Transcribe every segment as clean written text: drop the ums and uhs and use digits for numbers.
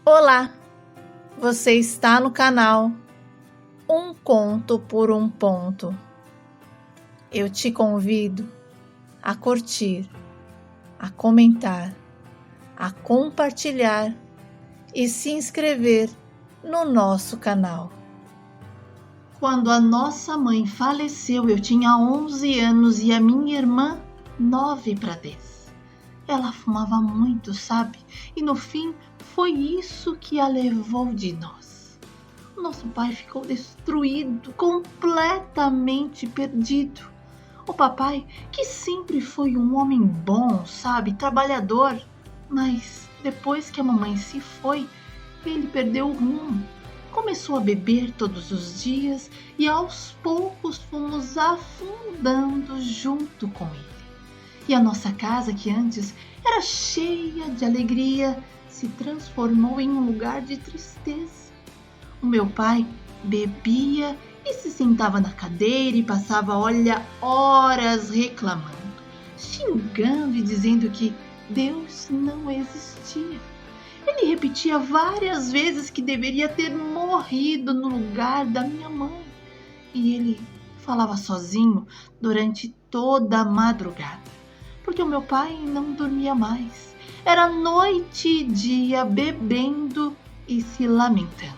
Olá, você está no canal Um Conto por um Ponto. Eu te convido a curtir, a comentar, a compartilhar e se inscrever no nosso canal. Quando a nossa mãe faleceu, eu tinha 11 anos e a minha irmã 9 para 10. Ela fumava muito, sabe? E no fim foi isso que a levou de nós. O nosso pai ficou destruído, completamente perdido. O papai, que sempre foi um homem bom, sabe? Trabalhador. Mas depois que a mamãe se foi, ele perdeu o rumo. Começou a beber todos os dias e aos poucos fomos afundando junto com ele. E a nossa casa, que antes era cheia de alegria, se transformou em um lugar de tristeza. O meu pai bebia e se sentava na cadeira e passava, horas reclamando, xingando e dizendo que Deus não existia. Ele repetia várias vezes que deveria ter morrido no lugar da minha mãe. E ele falava sozinho durante toda a madrugada, porque o meu pai não dormia mais. Era noite e dia bebendo e se lamentando.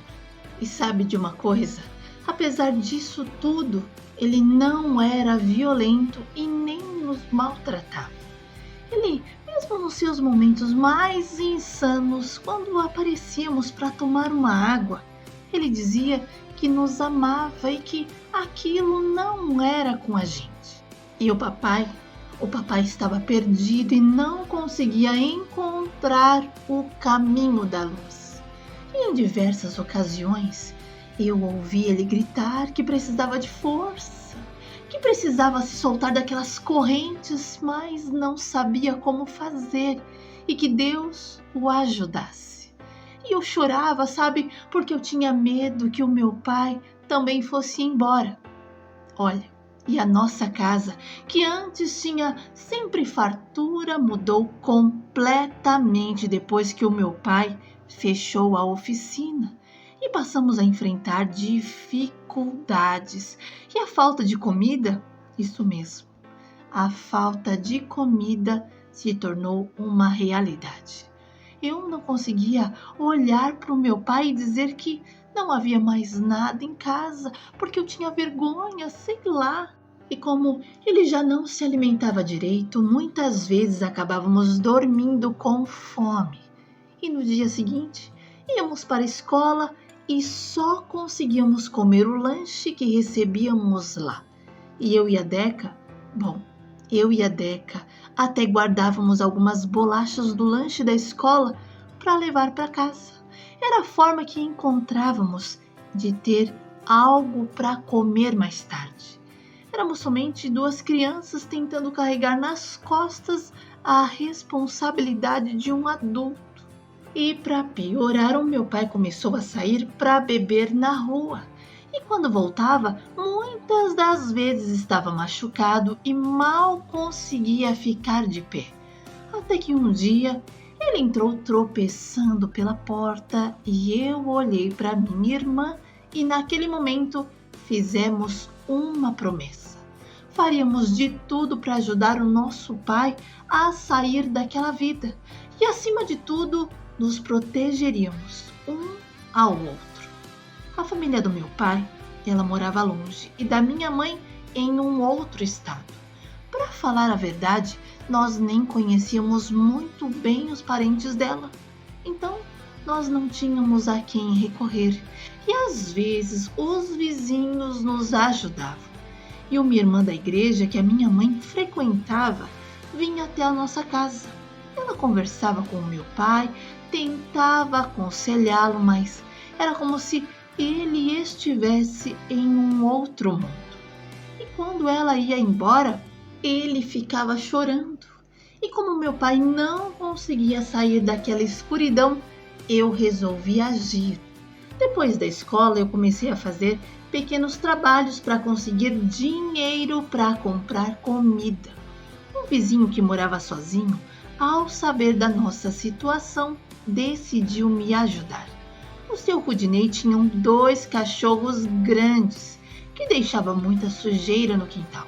E sabe de uma coisa? Apesar disso tudo, ele não era violento e nem nos maltratava. Ele, mesmo nos seus momentos mais insanos, quando aparecíamos para tomar uma água, ele dizia que nos amava e que aquilo não era com a gente. E o papai estava perdido e não conseguia encontrar o caminho da luz. E em diversas ocasiões eu ouvi ele gritar que precisava de força, que precisava se soltar daquelas correntes, mas não sabia como fazer e que Deus o ajudasse. E eu chorava, sabe, porque eu tinha medo que o meu pai também fosse embora. Olha, e a nossa casa, que antes tinha sempre fartura, mudou completamente depois que o meu pai fechou a oficina e passamos a enfrentar dificuldades. E a falta de comida, isso mesmo, a falta de comida se tornou uma realidade. Eu não conseguia olhar para o meu pai e dizer que não havia mais nada em casa, porque eu tinha vergonha, sei lá. E como ele já não se alimentava direito, muitas vezes acabávamos dormindo com fome. E no dia seguinte, íamos para a escola e só conseguíamos comer o lanche que recebíamos lá. E eu e a Deca até guardávamos algumas bolachas do lanche da escola para levar para casa. Era a forma que encontrávamos de ter algo para comer mais tarde. Éramos somente 2 crianças tentando carregar nas costas a responsabilidade de um adulto. E para piorar, o meu pai começou a sair para beber na rua. E quando voltava, muitas das vezes estava machucado e mal conseguia ficar de pé. Até que um dia ele entrou tropeçando pela porta e eu olhei para minha irmã e naquele momento fizemos uma promessa. Faríamos de tudo para ajudar o nosso pai a sair daquela vida e, acima de tudo, nos protegeríamos um ao outro. A família do meu pai, ela morava longe e da minha mãe em um outro estado. Para falar a verdade, nós nem conhecíamos muito bem os parentes dela. Então, nós não tínhamos a quem recorrer e às vezes os vizinhos nos ajudavam. E uma irmã da igreja que a minha mãe frequentava vinha até a nossa casa. Ela conversava com o meu pai, tentava aconselhá-lo, mas era como se ele estivesse em um outro mundo. E quando ela ia embora, ele ficava chorando. E como meu pai não conseguia sair daquela escuridão, eu resolvi agir. Depois da escola, eu comecei a fazer pequenos trabalhos para conseguir dinheiro para comprar comida. Um vizinho que morava sozinho, ao saber da nossa situação, decidiu me ajudar. O seu Rudinei tinha 2 cachorros grandes que deixavam muita sujeira no quintal.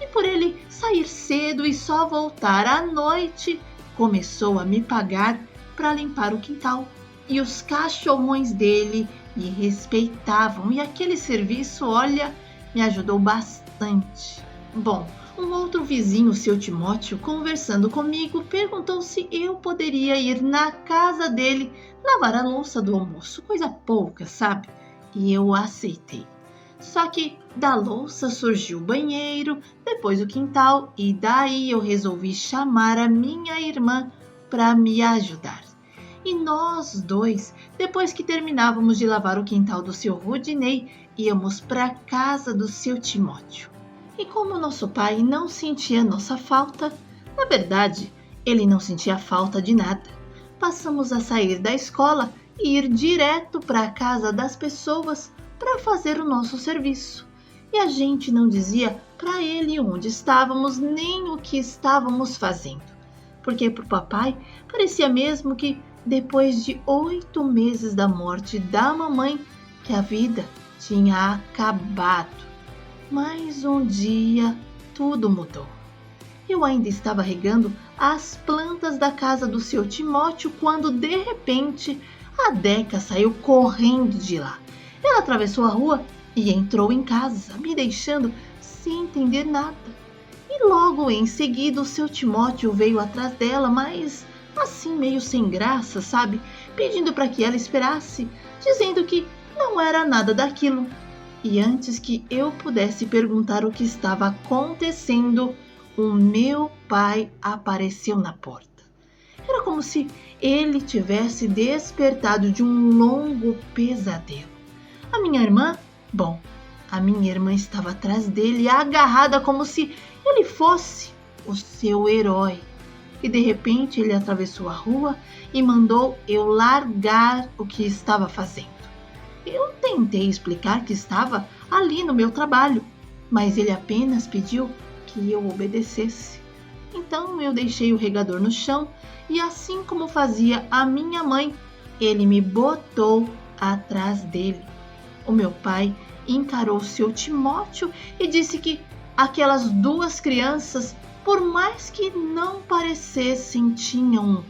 E por ele sair cedo e só voltar à noite, começou a me pagar para limpar o quintal. E os cachorrões dele me respeitavam e aquele serviço, olha, me ajudou bastante. Bom, um outro vizinho, seu Timóteo, conversando comigo, perguntou se eu poderia ir na casa dele lavar a louça do almoço, coisa pouca, sabe? E eu aceitei. Só que da louça surgiu o banheiro, depois o quintal e daí eu resolvi chamar a minha irmã para me ajudar. E nós 2, depois que terminávamos de lavar o quintal do seu Rudinei, íamos para a casa do seu Timóteo. E como nosso pai não sentia nossa falta, na verdade, ele não sentia falta de nada. Passamos a sair da escola e ir direto para a casa das pessoas para fazer o nosso serviço. E a gente não dizia para ele onde estávamos nem o que estávamos fazendo. Porque para o papai parecia mesmo que depois de 8 meses da morte da mamãe, que a vida tinha acabado. Mas um dia tudo mudou. Eu ainda estava regando as plantas da casa do seu Timóteo quando, de repente, a Deca saiu correndo de lá. Ela atravessou a rua e entrou em casa, me deixando sem entender nada. E logo em seguida o seu Timóteo veio atrás dela, mas assim meio sem graça, sabe? Pedindo para que ela esperasse, dizendo que não era nada daquilo. E antes que eu pudesse perguntar o que estava acontecendo, o meu pai apareceu na porta. Era como se ele tivesse despertado de um longo pesadelo. A minha irmã estava atrás dele, agarrada como se ele fosse o seu herói. E de repente ele atravessou a rua e mandou eu largar o que estava fazendo. Eu tentei explicar que estava ali no meu trabalho, mas ele apenas pediu que eu obedecesse. Então eu deixei o regador no chão e, assim como fazia a minha mãe, ele me botou atrás dele. O meu pai encarou seu Timóteo e disse que aquelas 2 crianças, por mais que não parecessem, tinham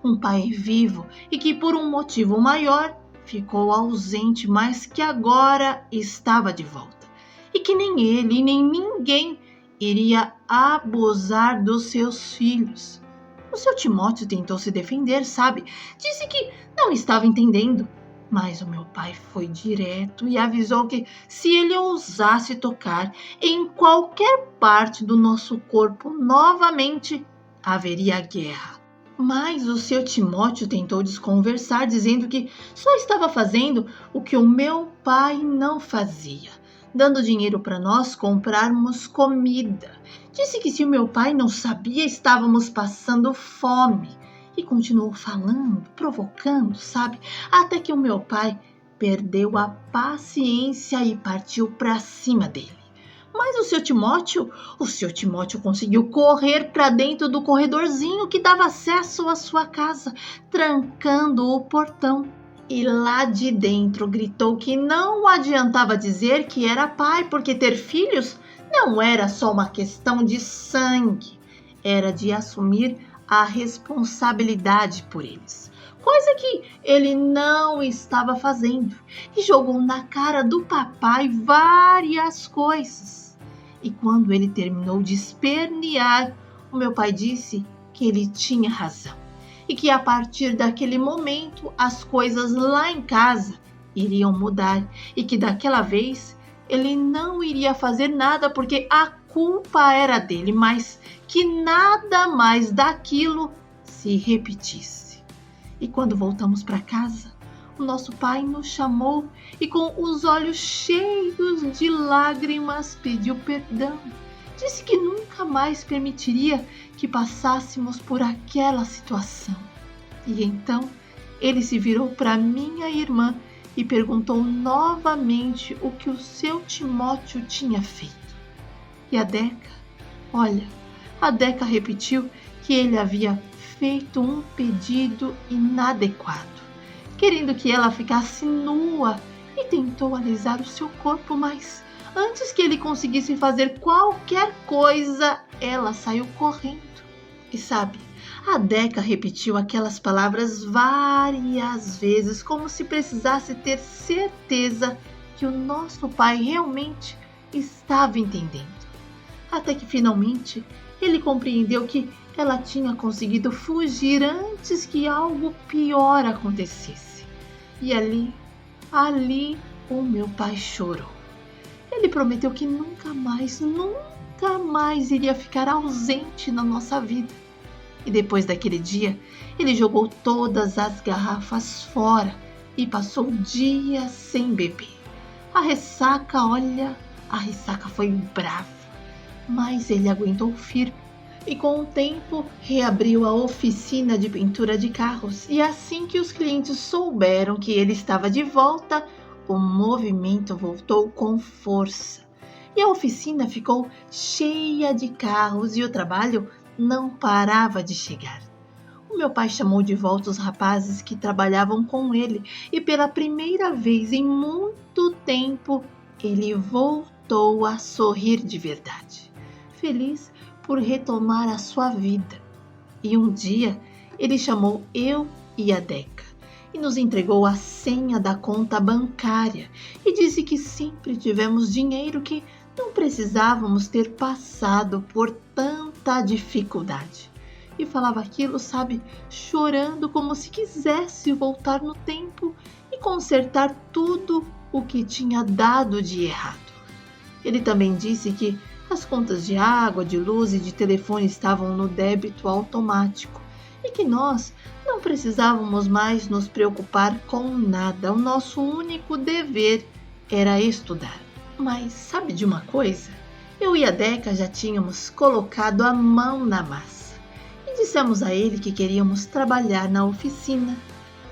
um pai vivo e que por um motivo maior ficou ausente, mas que agora estava de volta. E que nem ele, nem ninguém iria abusar dos seus filhos. O seu Timóteo tentou se defender, sabe? Disse que não estava entendendo. Mas o meu pai foi direto e avisou que se ele ousasse tocar em qualquer parte do nosso corpo novamente, haveria guerra. Mas o seu Timóteo tentou desconversar, dizendo que só estava fazendo o que o meu pai não fazia, dando dinheiro para nós comprarmos comida. Disse que se o meu pai não sabia, estávamos passando fome. E continuou falando, provocando, sabe? Até que o meu pai perdeu a paciência e partiu para cima dele. Mas o seu Timóteo conseguiu correr para dentro do corredorzinho que dava acesso à sua casa, trancando o portão. E lá de dentro gritou que não adiantava dizer que era pai, porque ter filhos não era só uma questão de sangue, era de assumir a responsabilidade por eles, coisa que ele não estava fazendo, e jogou na cara do papai várias coisas. E quando ele terminou de espernear, o meu pai disse que ele tinha razão e que a partir daquele momento as coisas lá em casa iriam mudar e que daquela vez ele não iria fazer nada porque a culpa era dele, mas que nada mais daquilo se repetisse. E quando voltamos para casa, o nosso pai nos chamou e, com os olhos cheios de lágrimas, pediu perdão. Disse que nunca mais permitiria que passássemos por aquela situação. E então ele se virou para minha irmã e perguntou novamente o que o seu Timóteo tinha feito. E a Deca repetiu que ele havia feito um pedido inadequado, querendo que ela ficasse nua, e tentou alisar o seu corpo, mas antes que ele conseguisse fazer qualquer coisa, ela saiu correndo. E sabe, a Deca repetiu aquelas palavras várias vezes, como se precisasse ter certeza que o nosso pai realmente estava entendendo. Até que finalmente ele compreendeu que ela tinha conseguido fugir antes que algo pior acontecesse. E ali o meu pai chorou. Ele prometeu que nunca mais iria ficar ausente na nossa vida. E depois daquele dia, ele jogou todas as garrafas fora e passou dias sem beber. A ressaca foi brava, mas ele aguentou firme. E com o tempo reabriu a oficina de pintura de carros. E assim que os clientes souberam que ele estava de volta, o movimento voltou com força. E a oficina ficou cheia de carros e o trabalho não parava de chegar. O meu pai chamou de volta os rapazes que trabalhavam com ele e pela primeira vez em muito tempo ele voltou a sorrir de verdade, feliz por retomar a sua vida. E um dia ele chamou eu e a Deca e nos entregou a senha da conta bancária e disse que sempre tivemos dinheiro, que não precisávamos ter passado por tanta dificuldade. E falava aquilo, sabe, chorando como se quisesse voltar no tempo e consertar tudo o que tinha dado de errado. Ele também disse que as contas de água, de luz e de telefone estavam no débito automático e que nós não precisávamos mais nos preocupar com nada. O nosso único dever era estudar. Mas sabe de uma coisa? Eu e a Deca já tínhamos colocado a mão na massa e dissemos a ele que queríamos trabalhar na oficina.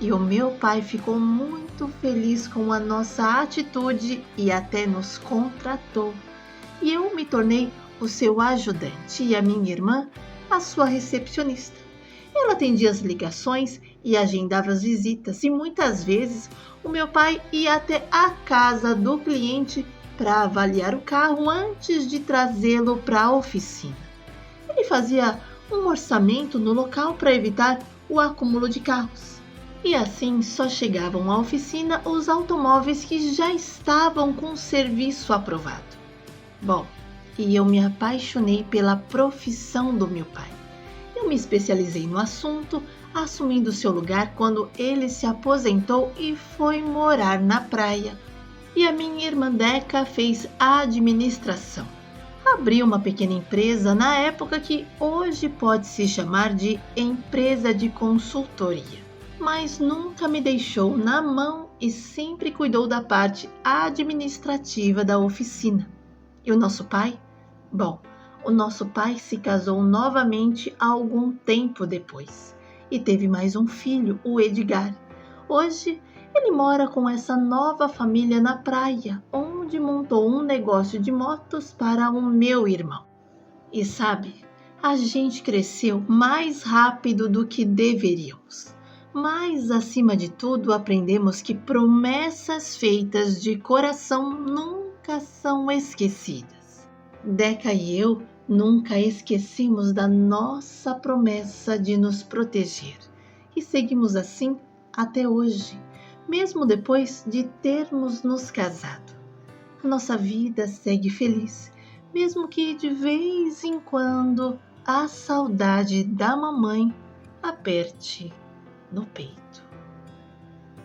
E o meu pai ficou muito feliz com a nossa atitude e até nos contratou. E eu me tornei o seu ajudante e a minha irmã a sua recepcionista. Ela atendia as ligações e agendava as visitas, e muitas vezes o meu pai ia até a casa do cliente para avaliar o carro antes de trazê-lo para a oficina. Ele fazia um orçamento no local para evitar o acúmulo de carros. E assim só chegavam à oficina os automóveis que já estavam com o serviço aprovado. Bom, e eu me apaixonei pela profissão do meu pai. Eu me especializei no assunto, assumindo seu lugar quando ele se aposentou e foi morar na praia. E a minha irmã Deca fez a administração. Abriu uma pequena empresa na época que hoje pode se chamar de empresa de consultoria. Mas nunca me deixou na mão e sempre cuidou da parte administrativa da oficina. E o nosso pai? Bom, o nosso pai se casou novamente algum tempo depois e teve mais um filho, o Edgar. Hoje ele mora com essa nova família na praia, onde montou um negócio de motos para o meu irmão. E sabe, a gente cresceu mais rápido do que deveríamos. Mas, acima de tudo, aprendemos que promessas feitas de coração nunca são esquecidas. Deca e eu nunca esquecemos da nossa promessa de nos proteger. E seguimos assim até hoje, mesmo depois de termos nos casado. A nossa vida segue feliz, mesmo que de vez em quando a saudade da mamãe aperte no peito.